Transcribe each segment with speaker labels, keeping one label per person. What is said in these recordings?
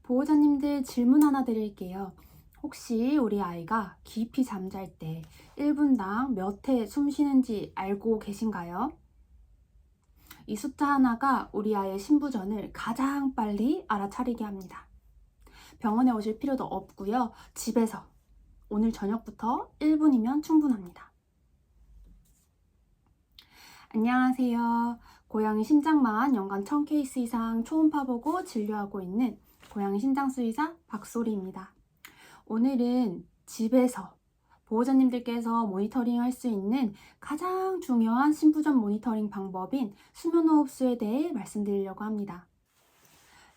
Speaker 1: 보호자님들 질문 하나 드릴게요. 혹시 우리 아이가 깊이 잠잘 때 1분당 몇 회 숨 쉬는지 알고 계신가요? 이 숫자 하나가 우리 아이의 심부전을 가장 빨리 알아차리게 합니다. 병원에 오실 필요도 없고요. 집에서 오늘 저녁부터 1분이면 충분합니다. 안녕하세요. 고양이 심장만 연간 1000케이스 이상 초음파 보고 진료하고 있는 고양이 심장수의사 박소리입니다. 오늘은 집에서 보호자님들께서 모니터링 할 수 있는 가장 중요한 심부전 모니터링 방법인 수면호흡수에 대해 말씀드리려고 합니다.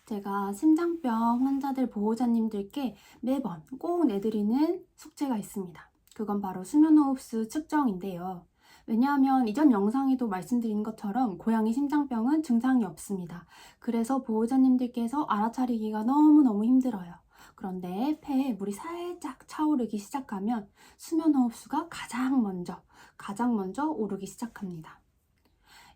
Speaker 1: 제가 심장병 환자들 보호자님들께 매번 꼭 내드리는 숙제가 있습니다. 그건 바로 수면호흡수 측정인데요. 왜냐하면 이전 영상에도 말씀드린 것처럼 고양이 심장병은 증상이 없습니다. 그래서 보호자님들께서 알아차리기가 너무너무 힘들어요. 그런데 폐에 물이 살짝 차오르기 시작하면 수면호흡수가 가장 먼저 오르기 시작합니다.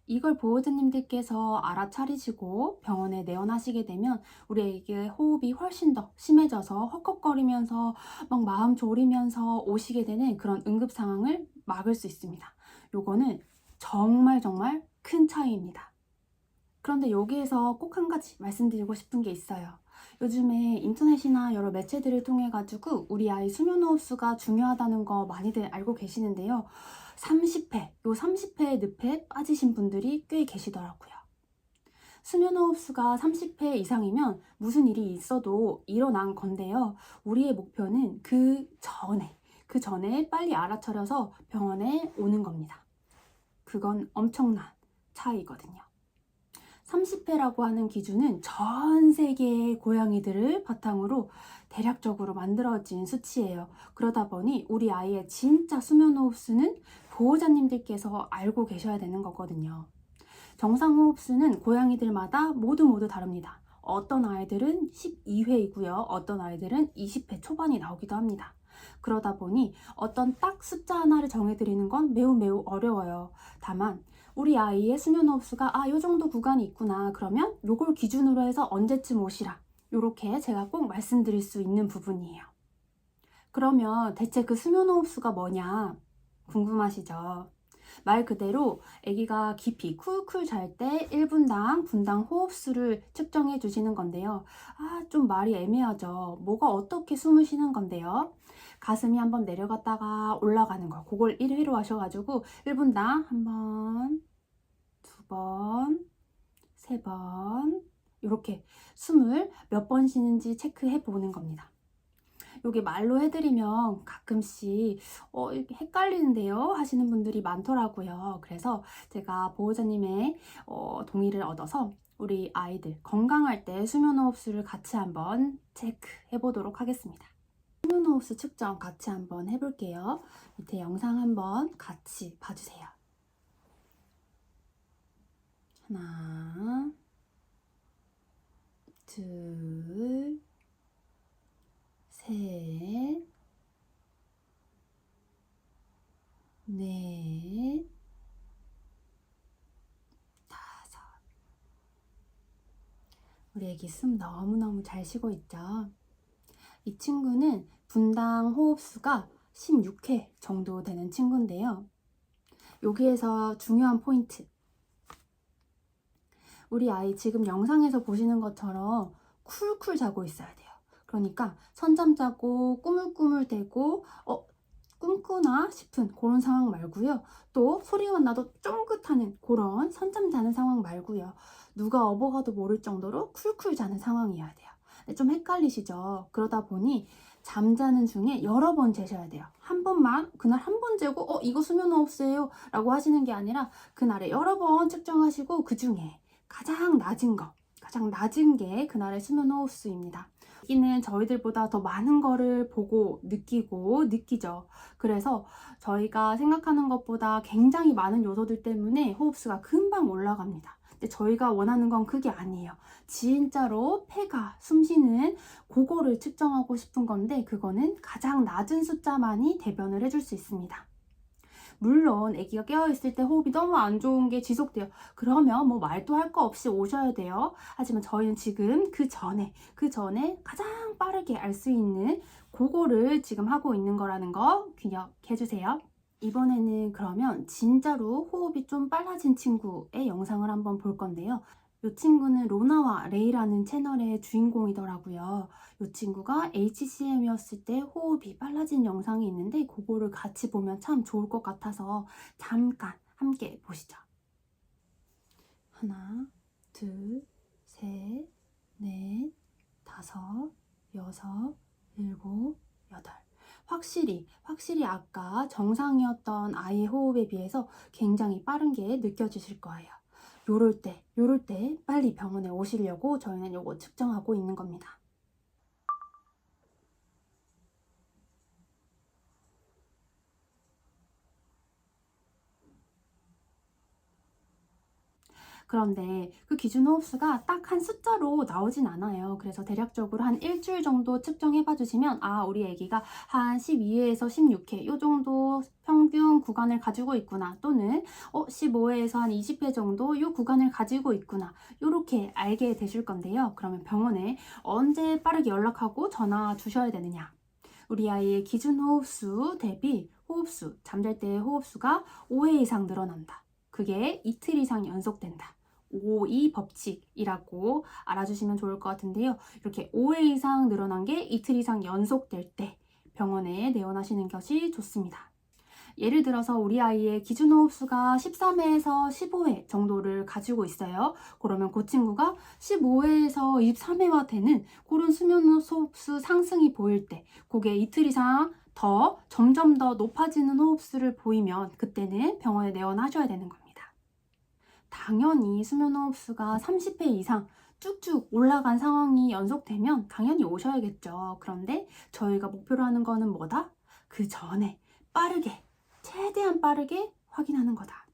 Speaker 1: 이걸 보호자님들께서 알아차리시고 병원에 내원하시게 되면 우리에게 호흡이 훨씬 더 심해져서 헉헉거리면서 막 마음 졸이면서 오시게 되는 그런 응급 상황을 막을 수 있습니다. 요거는 정말 큰 차이입니다. 그런데 여기에서 꼭 한 가지 말씀드리고 싶은 게 있어요. 요즘에 인터넷이나 여러 매체들을 통해 가지고 우리 아이 수면호흡수가 중요하다는 거 많이들 알고 계시는데요. 30회, 요 30회 늪에 빠지신 분들이 꽤 계시더라고요. 수면호흡수가 30회 이상이면 무슨 일이 있어도 일어난 건데요. 우리의 목표는 그 전에 빨리 알아차려서 병원에 오는 겁니다. 그건 엄청난 차이거든요. 30회라고 하는 기준은 전 세계의 고양이들을 바탕으로 대략적으로 만들어진 수치예요. 그러다 보니 우리 아이의 진짜 수면호흡수는 보호자님들께서 알고 계셔야 되는 거거든요. 정상호흡수는 고양이들마다 모두 다릅니다. 어떤 아이들은 12회이고요. 어떤 아이들은 20회 초반이 나오기도 합니다. 그러다 보니 어떤 딱 숫자 하나를 정해드리는 건 매우 어려워요. 다만 우리 아이의 수면호흡수가 요 정도 구간이 있구나. 그러면 요걸 기준으로 해서 언제쯤 오시라. 요렇게 제가 꼭 말씀드릴 수 있는 부분이에요. 그러면 대체 그 수면호흡수가 뭐냐 궁금하시죠? 말 그대로 아기가 깊이 쿨쿨 잘 때 1분당 분당 호흡수를 측정해 주시는 건데요. 좀 말이 애매하죠. 뭐가 어떻게 숨을 쉬는 건데요. 가슴이 한번 내려갔다가 올라가는 거, 그걸 1회로 하셔가지고 1분당 한 번, 두 번, 세 번 이렇게 숨을 몇 번 쉬는지 체크해 보는 겁니다. 요게 말로 해드리면 가끔씩 이렇게 헷갈리는데요 하시는 분들이 많더라고요. 그래서 제가 보호자님의 동의를 얻어서 우리 아이들 건강할 때 수면호흡수를 같이 한번 체크해 보도록 하겠습니다. 수면호흡수 측정 같이 한번 해볼게요. 밑에 영상 한번 같이 봐주세요. 하나, 둘, 셋, 넷, 다섯. 우리 애기 숨 너무너무 잘 쉬고 있죠? 이 친구는 분당 호흡수가 16회 정도 되는 친구인데요. 여기에서 중요한 포인트. 우리 아이 지금 영상에서 보시는 것처럼 쿨쿨 자고 있어야 돼요. 그러니까 선잠 자고 꾸물꾸물대고 꿈꾸나 싶은 그런 상황 말고요. 또 소리만 나도 쫑긋하는 그런 선잠 자는 상황 말고요. 누가 업어가도 모를 정도로 쿨쿨 자는 상황이어야 돼요. 좀 헷갈리시죠? 그러다 보니 잠자는 중에 여러 번 재셔야 돼요. 한 번만 그날 한 번 재고 이거 수면호흡수예요 라고 하시는 게 아니라 그날에 여러 번 측정하시고 그 중에 가장 낮은 게 그날의 수면호흡수입니다. 여기는 저희들보다 더 많은 거를 보고 느끼죠. 그래서 저희가 생각하는 것보다 굉장히 많은 요소들 때문에 호흡수가 금방 올라갑니다. 근데 저희가 원하는 건 그게 아니에요. 진짜로 폐가 숨쉬는 그거를 측정하고 싶은 건데 그거는 가장 낮은 숫자만이 대변을 해줄 수 있습니다. 물론 아기가 깨어있을 때 호흡이 너무 안 좋은 게 지속돼요. 그러면 뭐 말도 할 거 없이 오셔야 돼요. 하지만 저희는 지금 그 전에 가장 빠르게 알 수 있는 그거를 지금 하고 있는 거라는 거 기억해 주세요. 이번에는 그러면 진짜로 호흡이 좀 빨라진 친구의 영상을 한번 볼 건데요. 이 친구는 로나와 레이라는 채널의 주인공이더라고요. 이 친구가 HCM이었을 때 호흡이 빨라진 영상이 있는데 그거를 같이 보면 참 좋을 것 같아서 잠깐 함께 보시죠. 하나, 둘, 셋, 넷, 다섯, 여섯, 일곱, 여덟. 확실히 아까 정상이었던 아이의 호흡에 비해서 굉장히 빠른 게 느껴지실 거예요. 요럴 때 빨리 병원에 오시려고 저희는 요거 측정하고 있는 겁니다. 그런데 그 기준 호흡수가 딱 한 숫자로 나오진 않아요. 그래서 대략적으로 한 일주일 정도 측정해 봐 주시면 아, 우리 아기가 한 12회에서 16회 요 정도 평균 구간을 가지고 있구나, 또는 15회에서 한 20회 정도 요 구간을 가지고 있구나, 요렇게 알게 되실 건데요. 그러면 병원에 언제 빠르게 연락하고 전화 주셔야 되느냐? 우리 아이의 기준 호흡수 대비 호흡수, 잠잘 때의 호흡수가 5회 이상 늘어난다. 그게 이틀 이상 연속된다. 5-2 법칙이라고 알아주시면 좋을 것 같은데요. 이렇게 5회 이상 늘어난 게 이틀 이상 연속될 때 병원에 내원하시는 것이 좋습니다. 예를 들어서 우리 아이의 기준 호흡수가 13회에서 15회 정도를 가지고 있어요. 그러면 그 친구가 15회에서 23회와 되는 그런 수면 호흡수 상승이 보일 때, 그게 이틀 이상 더 점점 더 높아지는 호흡수를 보이면 그때는 병원에 내원하셔야 되는 겁니다. 당연히 수면 호흡수가 30회 이상 쭉쭉 올라간 상황이 연속되면 당연히 오셔야겠죠. 그런데 저희가 목표로 하는 거는 뭐다? 그 전에 빠르게, 최대한 빠르게 확인하는 거다.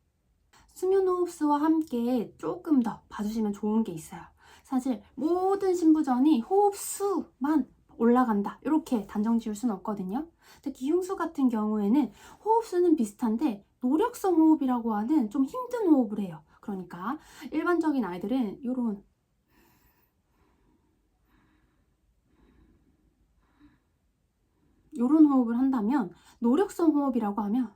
Speaker 1: 수면 호흡수와 함께 조금 더 봐주시면 좋은 게 있어요. 사실 모든 신부전이 호흡수만 올라간다, 이렇게 단정 지을 수는 없거든요. 특히 흉수 같은 경우에는 호흡수는 비슷한데 노력성 호흡이라고 하는 좀 힘든 호흡을 해요. 그러니까 일반적인 아이들은 요런 호흡을 한다면, 노력성 호흡이라고 하면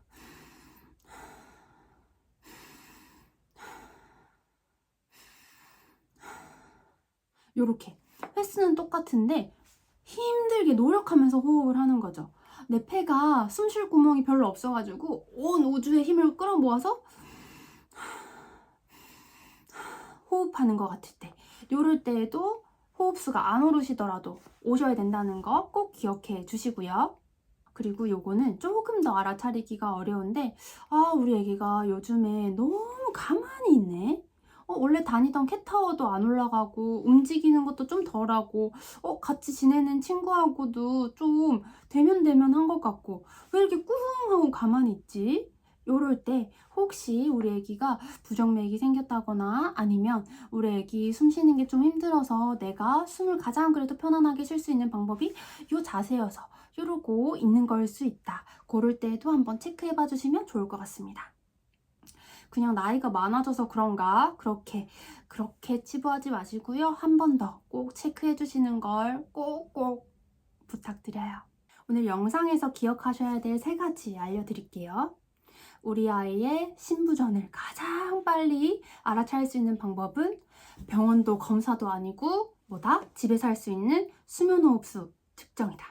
Speaker 1: 요렇게 횟수는 똑같은데 힘들게 노력하면서 호흡을 하는 거죠. 내 폐가 숨 쉴 구멍이 별로 없어가지고 온 우주의 힘을 끌어모아서 호흡하는 것 같을 때, 요럴 때에도 호흡수가 안 오르시더라도 오셔야 된다는 거 꼭 기억해 주시고요. 그리고 요거는 조금 더 알아차리기가 어려운데, 우리 애기가 요즘에 너무 가만히 있네. 원래 다니던 캣타워도 안 올라가고 움직이는 것도 좀 덜하고, 같이 지내는 친구하고도 좀 대면한 것 같고, 왜 이렇게 꿍 하고 가만히 있지? 요럴 때 혹시 우리 애기가 부정맥이 생겼다거나, 아니면 우리 애기 숨 쉬는 게 좀 힘들어서 내가 숨을 가장 그래도 편안하게 쉴 수 있는 방법이 요 자세여서 이러고 있는 걸 수 있다. 그럴 때도 한번 체크해 봐 주시면 좋을 것 같습니다. 그냥 나이가 많아져서 그런가 그렇게 치부하지 마시고요. 한 번 더 꼭 체크해 주시는 걸 꼭꼭 부탁드려요. 오늘 영상에서 기억하셔야 될 3가지 알려드릴게요. 우리 아이의 신부전을 가장 빨리 알아차릴 수 있는 방법은 병원도 검사도 아니고 집에서 할 수 있는 수면호흡수 측정이다.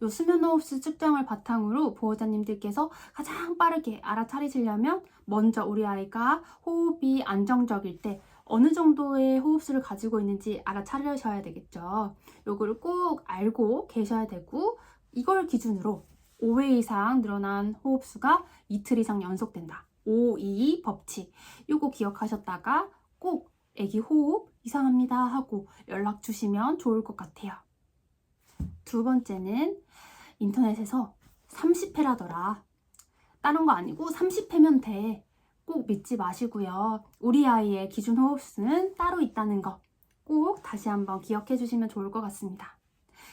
Speaker 1: 이 수면호흡수 측정을 바탕으로 보호자님들께서 가장 빠르게 알아차리시려면 먼저 우리 아이가 호흡이 안정적일 때 어느 정도의 호흡수를 가지고 있는지 알아차리셔야 되겠죠. 요거를 꼭 알고 계셔야 되고, 이걸 기준으로 5회 이상 늘어난 호흡수가 이틀 이상 연속된다. 5-2 법칙. 요거 기억하셨다가 꼭 애기 호흡 이상합니다 하고 연락 주시면 좋을 것 같아요. 두 번째는 인터넷에서 30회라더라. 다른 거 아니고 30회면 돼. 꼭 믿지 마시고요. 우리 아이의 기준 호흡수는 따로 있다는 거 꼭 다시 한번 기억해 주시면 좋을 것 같습니다.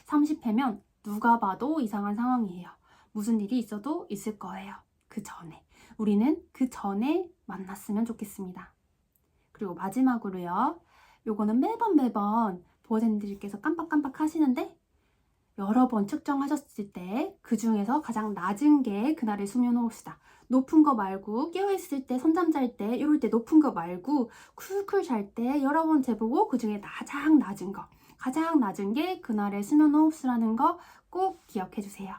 Speaker 1: 30회면 누가 봐도 이상한 상황이에요. 무슨 일이 있어도 있을 거예요. 그 전에 우리는 그 전에 만났으면 좋겠습니다. 그리고 마지막으로요. 요거는 매번 보호자님들께서 깜빡깜빡 하시는데 여러 번 측정하셨을 때 그 중에서 가장 낮은 게 그날의 수면 호흡수다. 높은 거 말고 깨어있을 때, 선잠 잘 때, 이럴 때 높은 거 말고 쿨쿨 잘 때 여러 번 재보고 그 중에 가장 낮은 거, 가장 낮은 게 그날의 수면 호흡수라는 거 꼭 기억해 주세요.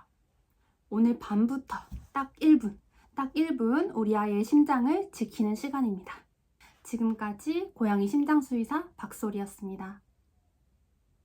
Speaker 1: 오늘 밤부터 딱 1분 우리 아이의 심장을 지키는 시간입니다. 지금까지 고양이 심장수의사 박소리였습니다.